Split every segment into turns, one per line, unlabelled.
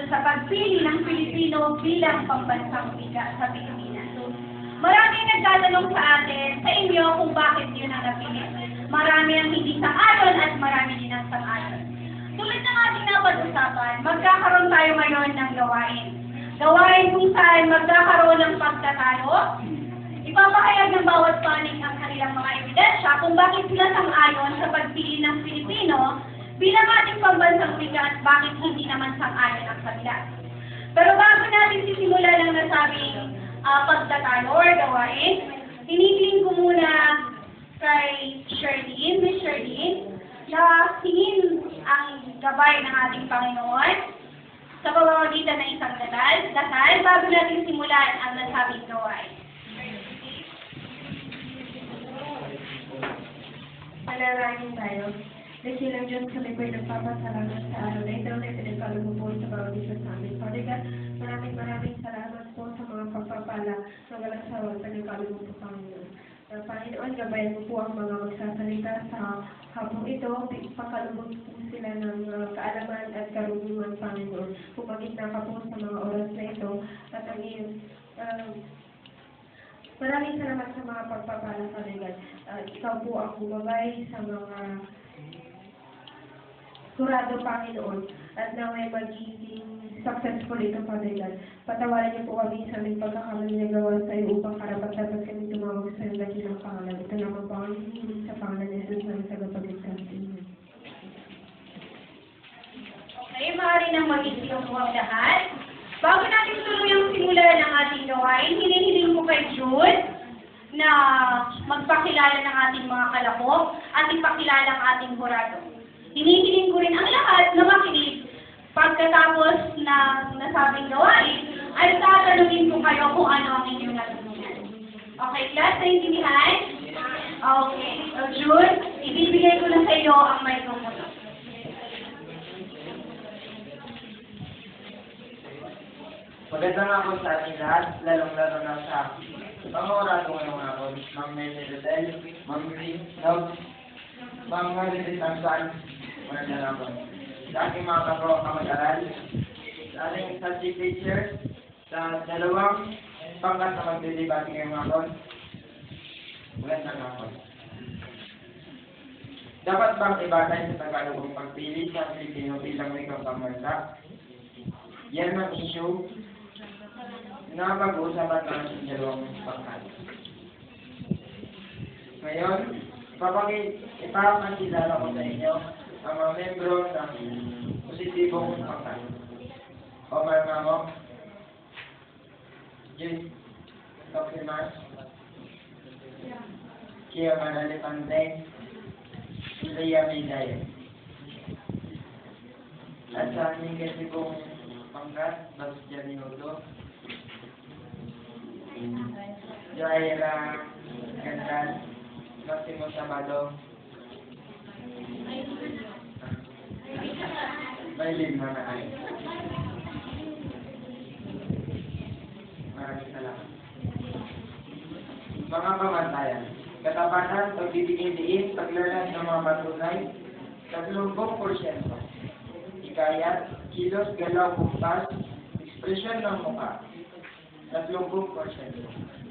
sa pagpili ng Pilipino bilang pambansang wika sa Pilipinas. So, maraming nagtatanong sa atin, sa inyo, kung bakit yun ang napili. Marami ang hindi sang-ayon at marami din ang sang-ayon. Tulad ng ating napag-usapan, magkakaroon tayo ngayon ng gawain. Gawain kung saan magkakaroon ng pagtatalo. Ipapahayag ng bawat panig ang kanilang mga ebidensya kung bakit sila sang-ayon sa pagpili ng Pilipino bilang ating pambansang wika at bakit hindi naman sang-ayon ang kabila. Pero bago natin sisimula ng nasabing pagtatalo or gawain, hinihiling ko muna kay Sherlyn, Miss Sherlyn, na hingin ang gabay ng ating Panginoon sa pamamagitan ng isang dasal bago natin simulan ang nasabing gawain.
Panalangin tayo. Dakilang Diyos, kami po'y nagpapasalamat sa araw na ito na pinagkaloob po sa bawat isa sa amin. Father God, maraming salamat po sa mga pagpapala na walang sawang pinagkaloob po sa amin. Panginoon, gabayan mo po ang mga magsasalita sa hapong ito. Pakalubog po sila ng kaalaman at karunungan, Panginoon. Pumagitna ka po sa mga oras na ito at ang iyong maraming salamat sa mga pagpapala, Father God. Ikaw po ang bumabay sa mga kurado, Panginoon, at naway magiging successful ito, Father God. Patawarin niyo po kami sa aming pagkakamali na gawa sa iyo upang karapat-dapat kami tumawag sa iyo dakilang pangalan. Ito naman po ang hinihiling sa pangalan ni Jesus na tagapagligtas. Amen.
Okay, maaari nang mag-isip po ang lahat. Bago natin tuluyang simulan ng ating gawain, hinihiling ko kay June na magpakilala ng ating mga kalahok at ipakilala ang ating hurado. Hinihiling ko rin ang lahat na makinig. Pagkatapos ng nasabing gawain, ay tatanungin ko kayo kung ano ang inyong natutunan. Okay, class, naintindihan? Okay. So, June, ibibigay ko na sa iyo ang microphone.
Magandang hapon sa ating lahat, lalong-lalo na sa mga orado ngayong hapon, Ma'am Mary Rodel, Ma'am Green, Ma'am Marilyn Tansan, magandang hapon. Sa ating mga kamag-aral, sa ating subject teacher, sa dalawang pangkat na magdidebate ngayong hapon, magandang hapon. Dapat bang ibatay sa Tagalog ang pagpili sa Pilipino bilang wikang pambansa? Yan ang issue na pag-uusapan natin sa dalawang pangkat. Ngayon, ipapakilala ko sa inyo ang mga membro ng positibong pangkat. Omar Mamo, Jim Tokimas, Kia Manalipante, Leia Miday. At sa aming kasibong pangkat, Bastian Minuto, Jaira Gandal, Maximo Sabado, Maylin Manaay. Maraming salamat. Mga pamantayan, katapatan, pagbibigay-diin, paglalas ng mga patunay, 30%. Hikayat, kilos, galaw, bumpas, ekspresyon ng mukha, 30%.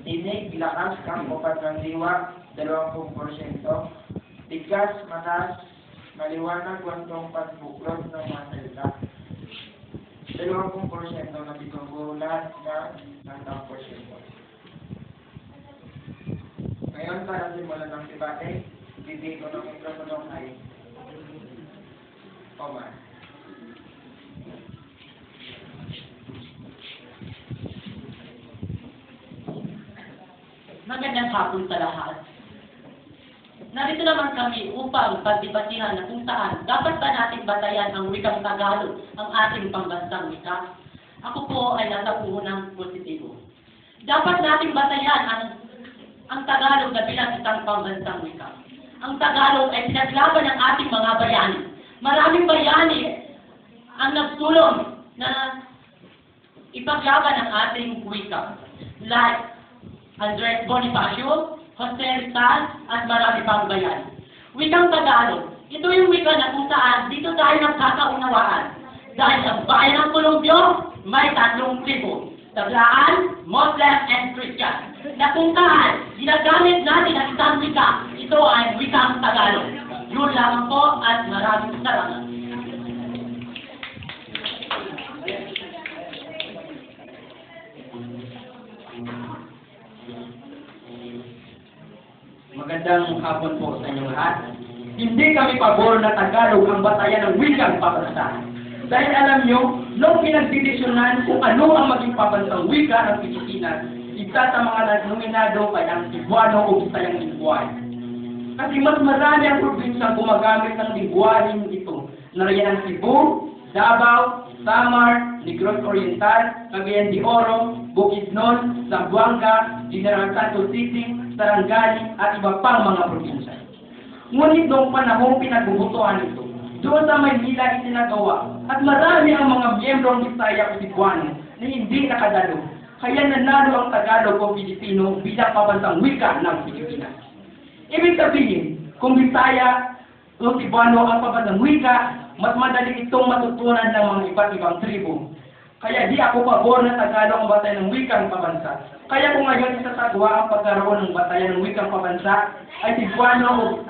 Tinig, lakas, kampupat ng diwa, 20%. Bigkas, matas, maliwanag, kwentong pagbuklod ng mga salita, 20% na bitunggulan ng 10%. Ngayon, para simulan ng debate, bibigay ko ng mikropono kay Omar.
Magandang hapon sa lahat. Narito naman kami upang pagdebatihan na kung saan dapat ba natin batayan ang wikang Tagalog, ang ating pambansang wika. Ako po ay nasa puhunang positibo. Dapat natin batayan ang Tagalog na bilang isang pambansang wika. Ang Tagalog ay pinaglaban ng ating mga bayani. Maraming bayani ang nagtulong na ipaglaban ang ating wika. Like Andres Bonifacio, Jose Rizal, at marami pang bayan. Wikang Tagalog. Ito yung wika na kung saan dito tayo nagkakaunawaan. Dahil sa bayan ng Columbio, may 3 tribo. Tablaan, Muslim, and Christian. Na kung saan, ginagamit natin ang isang wika. Ito ay wikang Tagalog. Yun lamang po at maraming salamat.
Magandang hapon po sa inyong lahat. Hindi kami pabor na Tagalog ang batayan ng wikang pabansa. Dahil alam nyo, nung pinagdidesyonan kung ano ang maging pabansang wika ng Pilipinas, isa sa mga nominado ay ang Cebuano o Bisayang lingwahe. Kasi mas marami ang probinsyang gumagamit ng lingwaheng ito. Nariyan ang Cebu, Davao, Samar, Negros Oriental, Cagayan de Oro, Bukidnon, Zamboanga, General Santos City, Sarangani, at iba pang mga probinsya. Ngunit noong panahong pinagbubutuhan ito, doon sa Maynila isinagawa, at marami ang mga miyembrong Bisaya o Cebuano na hindi nakadalo, kaya nanalo ang Tagalog o Pilipino bilang pabansang wika ng Pilipinas. Ibig sabihin, kung Bisaya o Cebuano ang pabansang wika, mas madali itong matutunan ng mga iba't ibang tribo. Kaya di ako pabor na Tagalog ang batayan ng wikang pabansa. Kaya kung ngayon isasagwa ang pagkaroon ng batayan ng wikang pabansa, ay Cebuano o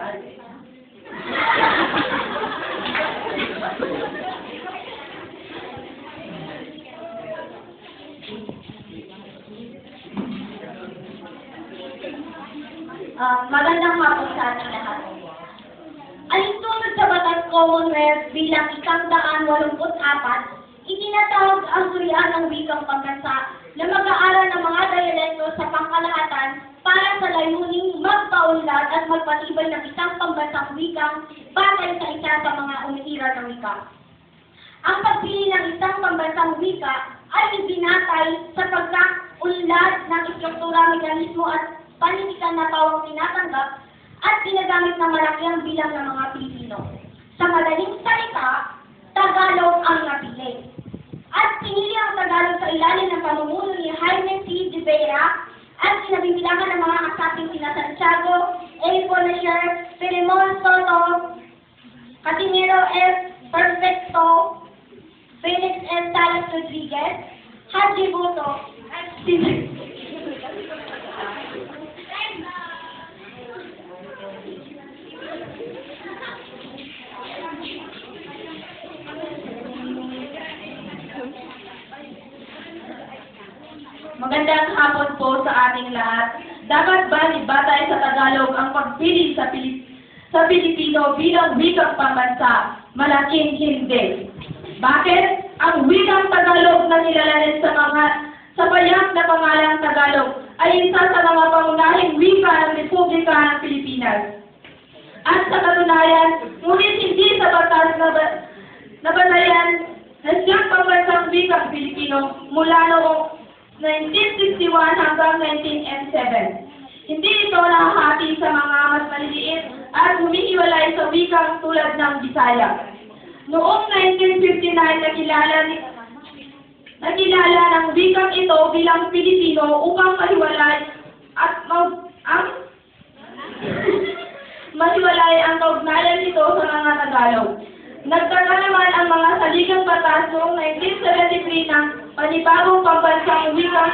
Magandang hapon sa ating lahat. Alintunod sa Batas Commonwealth bilang 184, itinatawag ang surian ng wikang pambansa na mag-aaral ng mga dialekto sa pangkalahatan para sa layuning magpaunlad at magpatibay ng isang pambansang wikang batay sa isa sa mga umiiral ng wika. Ang pagpili ng isang pambansang wika ay ibinatay sa pagkaunlad ng istruktura, mekanismo at panitikan na pawang tinatanggap at ginagamit ng malaki ang bilang ng mga Pilipino. Sa madaling salita, Tagalog ang napili. At pinili ang Tagalog sa ilalim ng pamumuno ni Jaime C. de Vera at sinabibilangan ng mga kasaping sina Santiago A. Bonacier, Filemon Soto, Casimiro F. Perfecto, Felix F. Salas Rodriguez, Haji Boto, at Magandang hapon po sa ating lahat. Dapat ba ibatay sa Tagalog ang pagpili sa Pilipino bilang wikang pambansa? Malaking hindi. Bakit? Ang wikang Tagalog na nilalanin sa payak na pangalang Tagalog ay isa sa mga pangunahing wika ng Republika ng Pilipinas. At sa katunayan, ngunit hindi sa batas na batayan na siyang pambansang wikang Pilipino mula noong 1961 hanggang 1907. Hindi ito nahahati sa mga mas maliliit at humihiwalay sa wikang tulad ng Bisaya. Noong 1959, nakilala ng wikang ito bilang Pilipino upang mahiwalay at mahiwalay ang kaugnayan nito sa mga Tagalog. Nagtaka naman ang mga saligang batas noong 1973 ng panibagong pambansang wikang.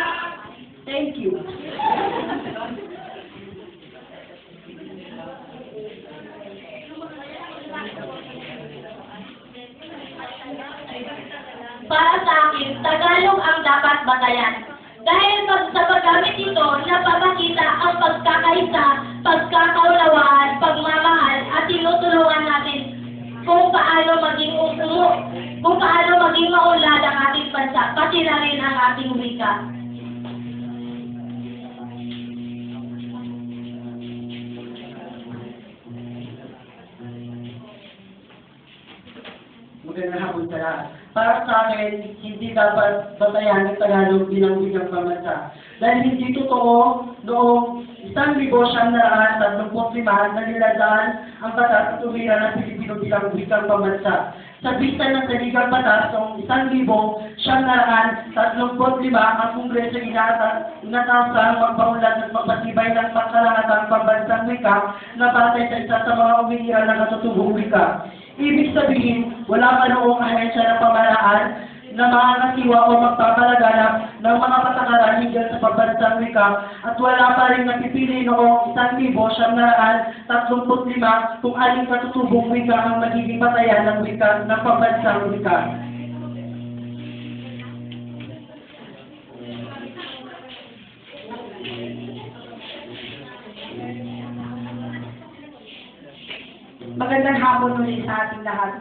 Thank you. Para sa akin, Tagalog ang dapat batayan. Dahil sa paggamit ito, napapakita ang pagkakaisa, pagkakaunawaan, pagmamahal, at tinutulungan natin kung paano maging maunlad ang ating bansa, pati na rin ang ating wika.
magandang hapon sa lahat. Para sa akin, hindi dapat batayan ng Tagalog bilang wikang pambansa. Dahil hindi totoo noong 1935 na niladaan ang batas at tumira ng Pilipino bilang wikang pambansa. Sa bisa ng saligang batas noong 1935 ang Kongreso inatasang magpaunlad at magpatibay ng pangkalahatang pambansang wika na batay sa isa sa mga umiiral na katutubong wika. Ibig sabihin, wala pa noong ahensya ng pamaraan na makakasiwa o magpapalaganap ng mga patakaran hingga sa pambansang wika at wala pa rin napipili noong 1935 kung aling katutubong wika ang magiging batayan ng wika ng pambansang wika.
Magandang hapon ulit sa ating lahat.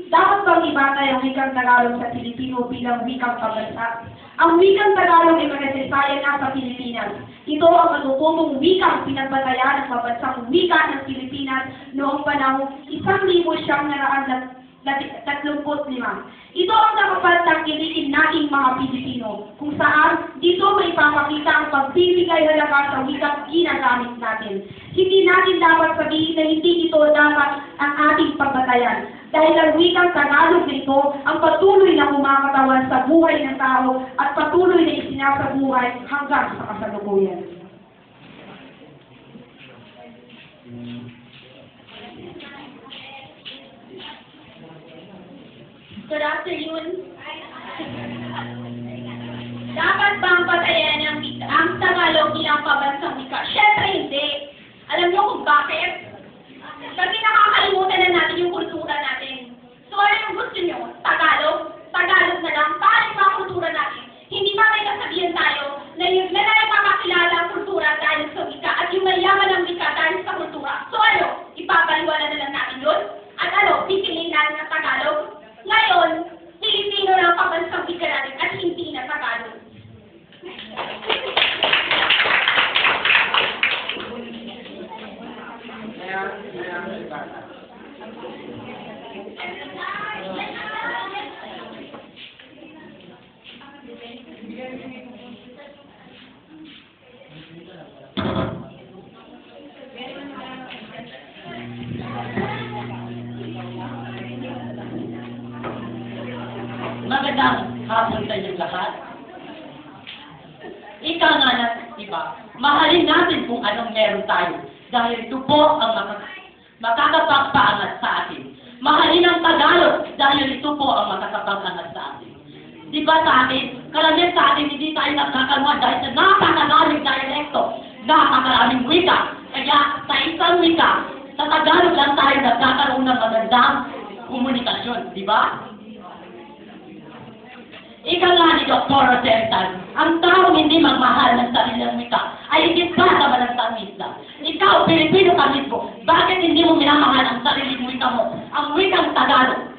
Dapat bang ibatay ang wikang Tagalog sa Pilipino bilang wikang pambansa? Ang wikang Tagalog ay manasasaya na sa Pilipinas. Ito ang matutubong wikang pinagbatayan ng pambansang wika ng Pilipinas noong panahong 1935. Ito ang nakapagtangkilikin nating mga Pilipino, kung saan dito may papakita ang pagbibigay halaga sa wikang ginagamit natin. Hindi natin dapat sabihin na hindi ito dapat ang ating pagbatayan. Dahil ang wikang Tagalog na ito ang patuloy na kumakatawan sa buhay ng tao at patuloy na isinasabuhay hanggang sa kasalukuyan.
Good afternoon. Dapat bang patayan ang Tagalog bilang pambansang wika? Siyempre hindi. Alam niyo kung bakit? Kasi nakakalimutan na natin yung kultura natin. So ano yung gusto niyo? Tagalog? Tagalog na lang? Paano yung mga kultura natin? Hindi ba may kasabihan tayo na yung nakakakilala ang kultura dahil sa wika at yung mayaman ng wika dahil sa kultura? So ano? Ipapaliwala na lang natin yun? At ano? Pipiliin natin ang Tagalog? Ngayon, Pilipino na ang pambansang wika natin at hindi na Tagalog.
Magandang hapon sa inyong lahat. Ika nga na, diba, mahalin natin kung anong meron tayo dahil ito po ang makakapagpaangat sa atin. Mahalin ang Tagalog dahil ito po ang makakapag-angat sa atin. Diba sa atin, karamihan sa atin hindi tayo nagkakaluhan dahil sa napakaraming dialekto, napakaraming wika. Kaya sa isang wika, sa Tagalog lang tayo nagkakaroon ng magandang komunikasyon, diba? Ika nga ni Dr. Tertal, ang taong hindi magmahal ng sariling wika ay higit pa sa balansang isla. Ikaw, Pilipino ka mismo, bakit hindi mo minamahal ang sariling wika mo, ang wikang Tagalog?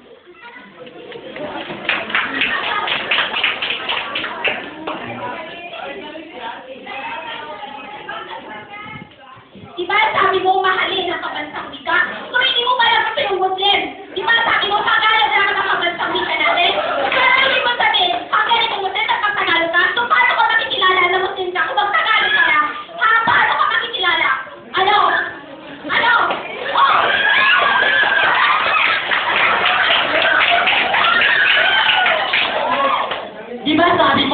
Diba sabi mo mahalin ang pambansang wika? So hindi mo pala gusto yung Muslim. Diba sabi mo Tagalog na ang pambansang wika natin? Kaya hindi mo sabihin, pagaling mo Muslim at pag-Tagalog ka? So paano ka makikilala na Muslim ka kung mag-Tagalog ka na? Ha? Paano ka makikilala? Ano? Ano? Oh!
Diba sabi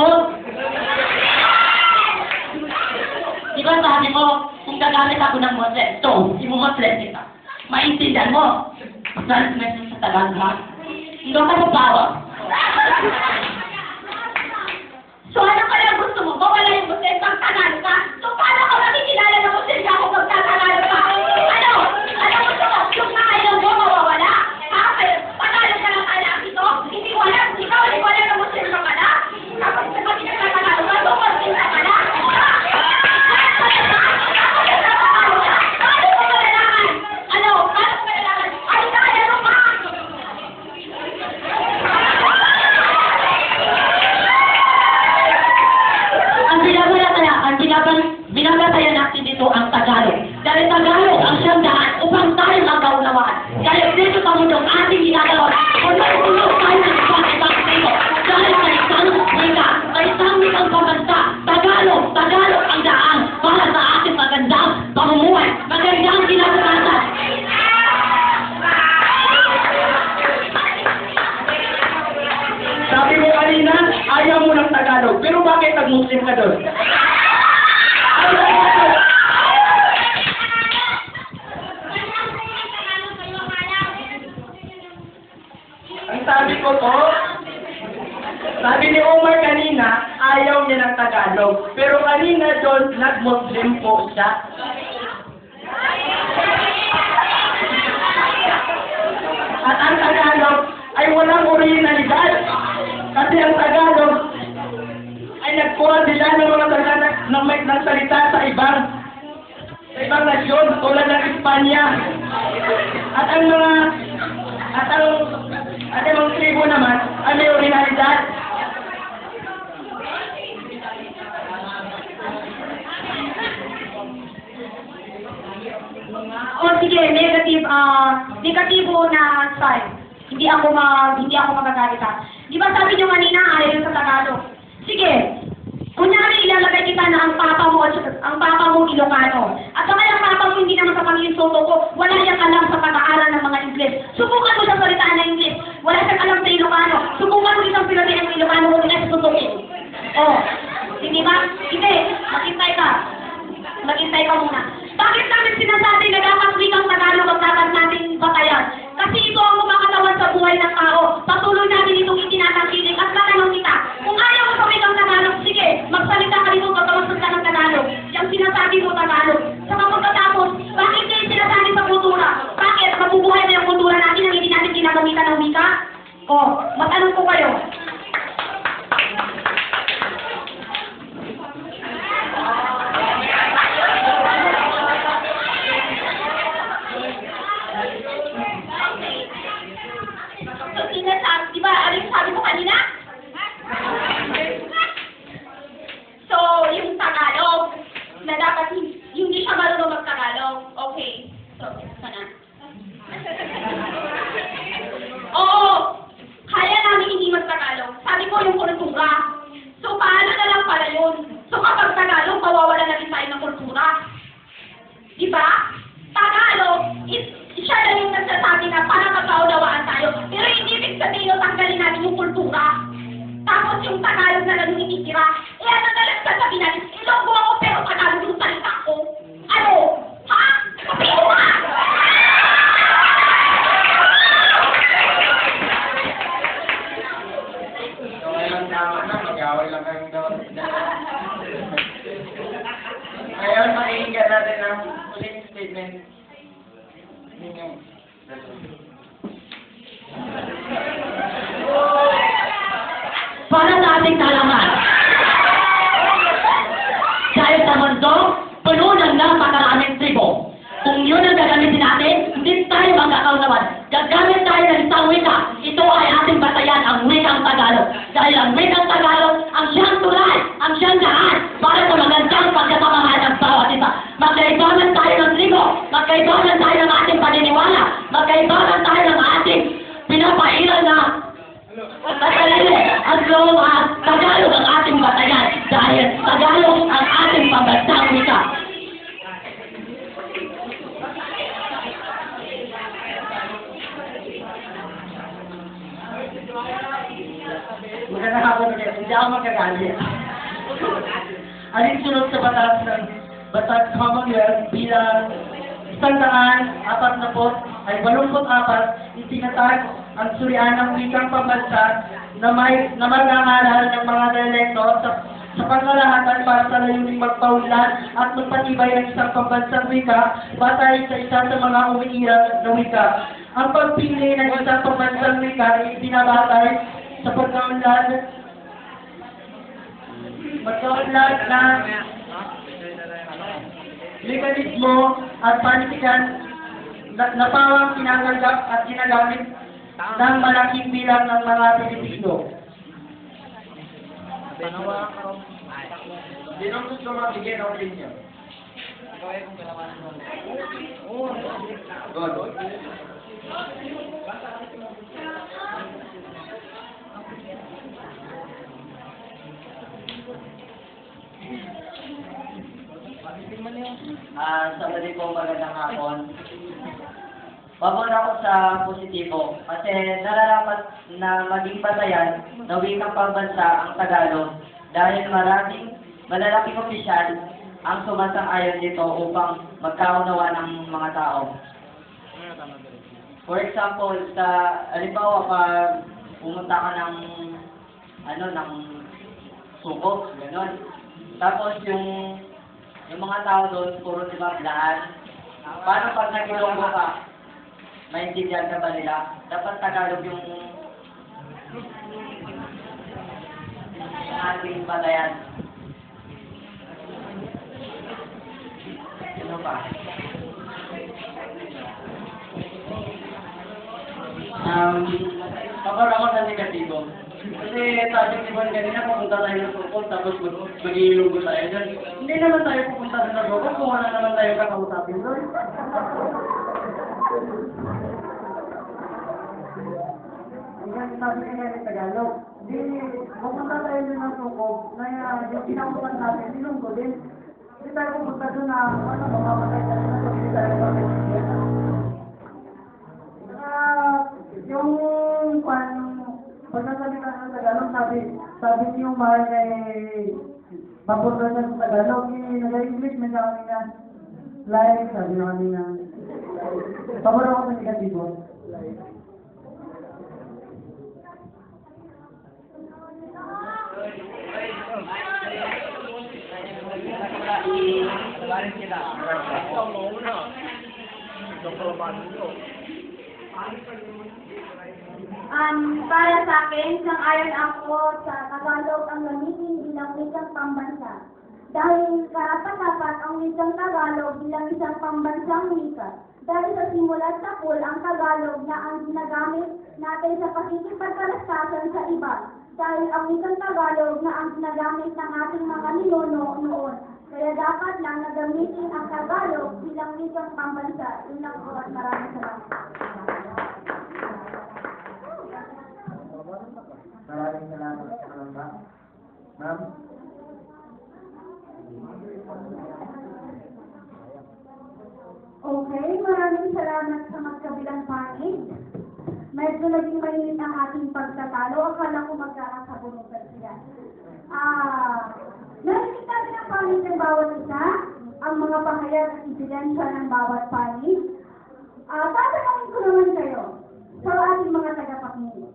mo, kung gagamit ako ng Muslim, so, imumuslim kita. Maintindihan mo. Translation sa Tagalog, ha? Hindi ka mabawa.
So ano pala gusto mo? Bawala yung Muslim pag Tagalog ka? So paano ka makikilala na Muslim ka kung magta-Tagalog ka? Ano? Ano gusto mo? Yung nakailang mo mawawala? Ha? Tagalog ka lang tayo dito? Hindi wala. Ikaw hindi wala na Muslim ka pala? Kapag nagta-Tagalog ka, so Muslim ka pala? Ha? Paano mo malalaman? Ano? Paano mo malalaman? Ay, Tagalog ka!
Binabataya natin dito ang Tagalog. Dahil Tagalog ang siyang daan upang tayo magkaunawaan. Dahil dito sa mundong ating ginagawa, kung nagulog tayo ng ibang dito, dahil sa isang wika, sa isang wikang pambansa, Tagalog ang daan para sa ating magandang pamumuhay, magandang kinabukasan.
Sabi mo kanina, ayaw mo ng Tagalog, pero bakit nag-Muslim ka doon? Muslim po siya. At ang Tagalog ay walang originalidad. Kasi ang Tagalog ay nagkuha sila ng mga ng salita sa ibang nasyon tulad ng Espanya. At ang mga tribo naman ay may originalidad.
O sige, negatibo na side. Hindi ako magagalit ha. Di ba sabi niyo kanina ayaw yung sa Tagalog? Sige. Kunyari ilalagay kita na ang papa mo Ilocano. At saka yung papa mo hindi naman sa pamilya soto ko, wala siyang alam sa pag-aaral ng mga Ingles. Subukan mo siyang salitaan ng Ingles. Wala siyang alam sa Ilocano. Subukan mo isang pinatay ang Ilocano mo nila sa susukin. Oh. Hindi ba? Hindi. Maghintay ka muna. Bakit namin sinasabi na dapat wikang Tagalog ang dapat natin batayan? Kasi ito ang kumakatawan sa buhay ng tao. Patuloy natin itong itinatangkilik at tatanong kita. Kung ayaw mo sa wikang Tagalog, sige, magsalita ka dito pagkawasan ka ng Tagalog. Yung sinasabi mo Tagalog. Sa pagkatapos, bakit kayo sinasabi sa kultura? Bakit? Mabubuhay na yung kultura natin ang hindi natin ginagamitan ng wika? O, matanong ko kayo. Di ba, ano yung sabi ko kanina? So, yung Tagalog, na dapat hindi siya marunong mag-Tagalog. Okay. So, sana. Oo, kaya namin hindi mag-Tagalog. Sabi ko yung kultura. So, paano na lang pala yun? So, kapag Tagalog, mawawala na rin tayo ng kultura. Di ba? Tagalog, siya lang yung nagsasabi na para magkaunawaan tayo. Pero hindi ibig sabihin yung tanggalin natin yung kultura. Tapos yung Tagalog na lang yung ititira. Eh ano na lang sasabihin natin? Ilonggo ako pero Tagalog yung salita ko. Ano? Ha? Sabihin mo nga!
So, ngayon tama na, mag-away lang kayong doon. Ngayon, makikinggan natin ang ulit statement ninyong
Para sa ating kalaman. Dahil sa mundo, puno ng napakaraming tribo. Kung yun ang gagamitin natin, hindi tayo magkakaunawan. Gagamit tayo ng isang wika. Ito ay ating batayan, ang wikang Tagalog. Dahil ang wikang Tagalog, ang siyang tulay, ang siyang daan, para sa magandang pagkatamahan ng bawat isa. Magkaibaman tayo ng tribo, magkaibaman tayo ng ating paniniwala, magkaibaman tayo ng ating pinapairal na sarili. Ang Tagalog ang ating batayan, dahil Tagalog ang ating pambansang wika.
Magandang hapon ulit. Hindi ako magkagalit. Alinsunod sa Batas Commonwealth bilang 144 ay 84 itinatag ang surian ng wikang pambansa na magngangaral ng mga dialekto sa pangkalahatan para sa layuning magpaunlad at magpatibay ng isang pambansang wika batay sa isa sa mga umiiral na wika. Ang pagpili ng isang pambansang wika ay binabatay sa pagkaunlad na mekanismo at panitikan na pawang tinatanggap at ginagamit ng malaking bilang ng mga Pilipino.
Sinong gusto mabigyan ng opinion? Good.
Sa muli po magandang hapon. Pabor ako sa positibo kasi nararapat na maging batayan na wikang pambansa ang Tagalog dahil maraming malalaking opisyal ang sumasang-ayon dito upang magkaunawa ng mga tao. For example, halimbawa pag pumunta ka ng suko, gano'n. Tapos yung yung mga tao doon, puro timablaan. Paano pag nag-Ilonggo ka? Maintindihan ka ba nila? Dapat Tagalog yung ating batayan. Ano pa?
Kapag ako sa negatibo. Kasi sabi ni Juan kanina, pupunta tayo ng Sokol, tapos mag-iilunggo tayo dyan. Hindi naman tayo pupunta sa Sokol kung wala naman tayo kakausapin doon. Yan, sabi nga ni Tagalog. Di, pupunta tayo din ng Sokol, na yung pinautan natin, ilunggo din. Hindi tayo pupunta doon na, mamamatay tayo na doon, hindi tayo pag-iilunggo. Yung pag nasalita ng Tagalog, sabi niyo mahal kay papunta na sa Tagalog, nag-English, may kami na like, sabi niyo kami na pabor ako sa negatibo.
Para sa akin, sang-ayon ako sa Tagalog ang gamitin bilang wikang pambansa. Dahil karapat-dapat ang wikang Tagalog bilang isang pambansang wika. Dahil sa simulat sa pool, ang Tagalog na ang ginagamit natin sa pakikipagkalaskasan sa iba. Dahil ang wikang Tagalog na ang ginagamit ng ating mga ninuno noon. Kaya dapat lang na gamitin ang Tagalog bilang wikang pambansa. Yun lang po at maraming salamat.
Maraming salamat sa kanamba. Ma'am?
Okay, maraming salamat sa magkabilang panig. Medyo naging mainit ang ating pagtatalo. Akala ko magkakasabunutan sila. Narinig natin ang panig ng bawat isa, ang mga pahayag at ebidensya ng bawat panig. Tatanungin ko naman kayo sa ating mga tagapakinig.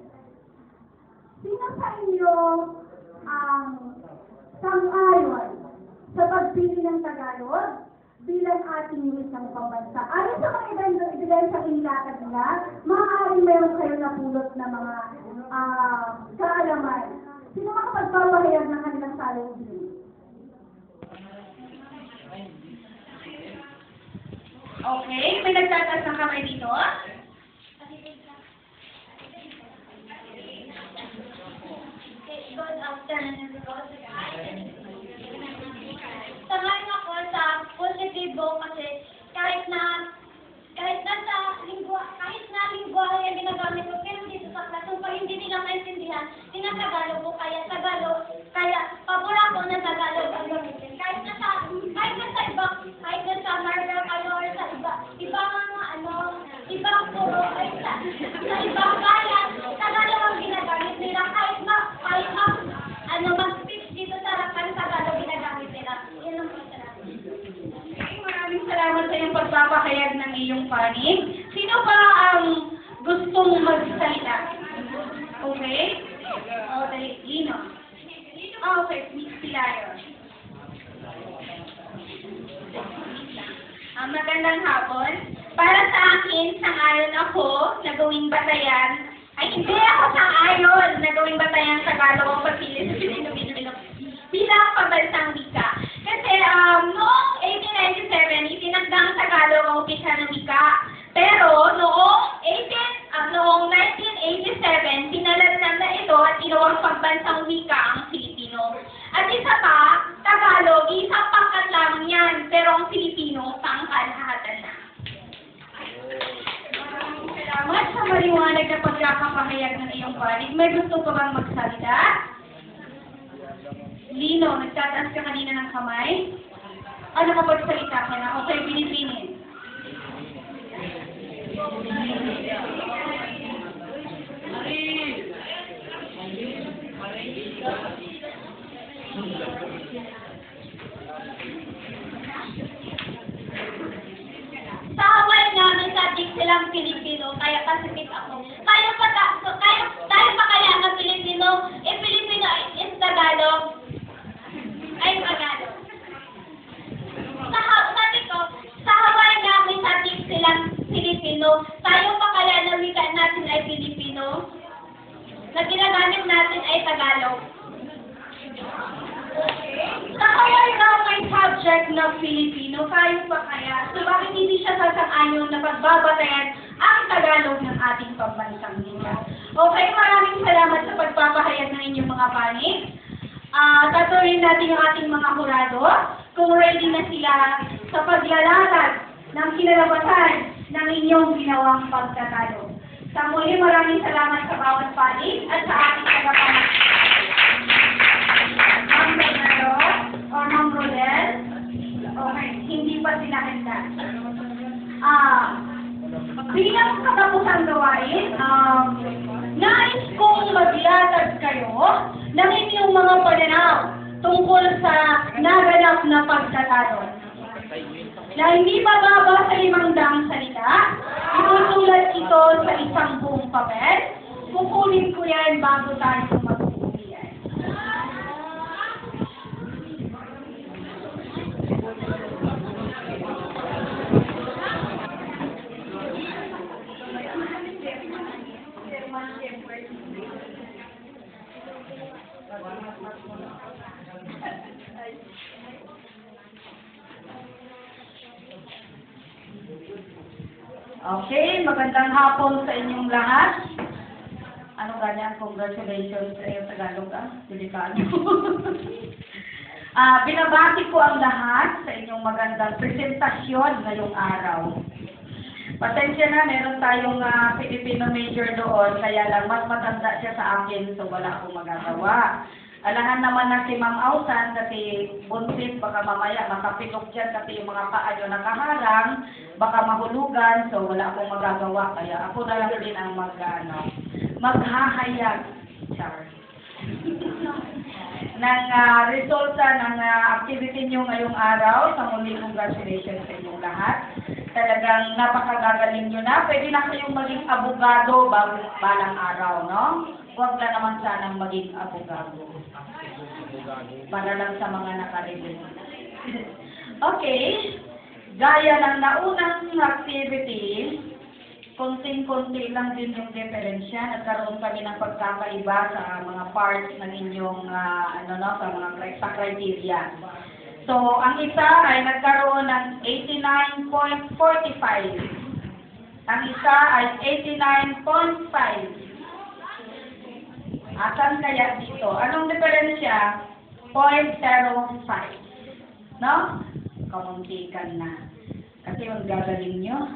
Sino sa inyo ang sang-ayon sa pagpili ng Tagalog bilang ating wikang pambansa? Ayon sa mga ebidensyang inilatag nila, maaaring meron kayo napulot na mga kaalaman. Sino makapagpapahayag ng kanilang salubin? Okay, may nagtataas ng kamay dito. Good afternoon, Sangayon ako sa positibo kasi kahit na lingwahe ang ginagamit ko, pero dito sa klasong pag hindi nila maintindihan, tinatagalog ko kaya pabor ako na Tagalog ang gamitin. Kahit na sa Marvel kayo or sa ibang puro ay sa ibang bayan, Tagalog ang ginagamit nila kahit mag-speech dito sa harapan, Tagalog ginagamit nila. Yan ang masalamat. Maraming salamat sa iyong pagpapahayag ng iyong panig. Sino pa ang gustong magsalita? Okay? Dali. Lino. Okay, Miss Pilayo. Magandang hapon. Para sa akin, sang-ayon ako na gawing batayan. Ay, hindi ako sang-ayon na gawing batayan sa Tagalog ang pagpili sa Pilipino bilang pambansang wika. Kasi noong 1897, itinagdang Tagalog ang opisyal ng wika. Pero noong 1987, pinalatnan na ito at inawang pambansang wika ang Filipino. At isa pa, Tagalog, isang pangkat lamang yan, pero ang Filipino, pangkalahatan na. Maraming salamat sa maliwanag na pagkakapahayag ng iyong panig. May gusto pa bang magsalita? Lino, nagtataas ka kanina ng kamay? Nakapagsalita ka na? Okay, binibinin. Sa Hawaii namin subject silang Pilipino, kaya kasipit ako. Tayo pa kaya ng Pilipino? Pilipino is Tagalog. Ay, Tagalog. Pilipino, kayo pa kaya? So bakit hindi siya sasang-ayon na pagbabatayan ang Tagalog ng ating pambansang wika? Okay, maraming salamat sa pagpapahayag ng inyong mga panig. Tatuloyin natin ang ating mga hurado kung ready na sila sa paglalatag ng kinalabasan ng inyong ginawang pagtatalo. Sa muli, maraming salamat sa bawat panig at sa ating tagapangalaman. Ma'am Bernardo o Ma'am Rodel. Okay, hindi pa sila handa. Bilang katapusang gawain, nais kong maglatag kayo ng inyong mga pananaw tungkol sa naganap na pagtatalo. Na hindi bababa sa 500 salita, itutulat ito sa isang buong papel. Kukunin ko yan bago tayo mag-uwian. Okay, magandang hapon sa inyong lahat. Ano ganyan? Congratulations sa iyo, Tagalog Pilipino. Binabati ko ang lahat sa inyong magandang presentasyon ngayong araw. Pasensya na, meron tayong Filipino major doon, kaya lang mas matanda siya sa akin, so wala akong magagawa. Alahan naman na si Ma'am Ausan, kasi buntis, baka mamaya makapilok dyan, kasi yung mga paa nyo nakaharang, baka mahulugan, so wala akong magagawa. Kaya ako na lang din ang maghahayag, Char, ng resulta ng activity nyo ngayong araw. Sa muli, congratulations sa inyong lahat. Talagang napakagagaling nyo na. Pwede na kayong maging abogado balang araw, no? Huwag na naman sanang maging abogado. Para lang sa mga nakarelate. Okay. Gaya ng naunang activity, konting-konti lang din yung diferensya. Nagkaroon kami ng pagkakaiba sa mga parts ng inyong, sa mga criteria. So, ang isa ay nagkaroon ng 89.45. Ang isa ay 89.5. Asan kaya dito? Anong diferensya? 0.05. No? Kamuntikan na. Kasi yung gagaling nyo.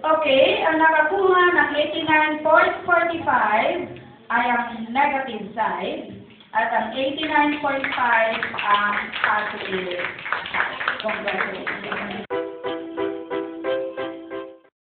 Okay, ang nakakuha ng 89.45 ay ang negative side. At ang 89.5 ang positive side. Congratulations.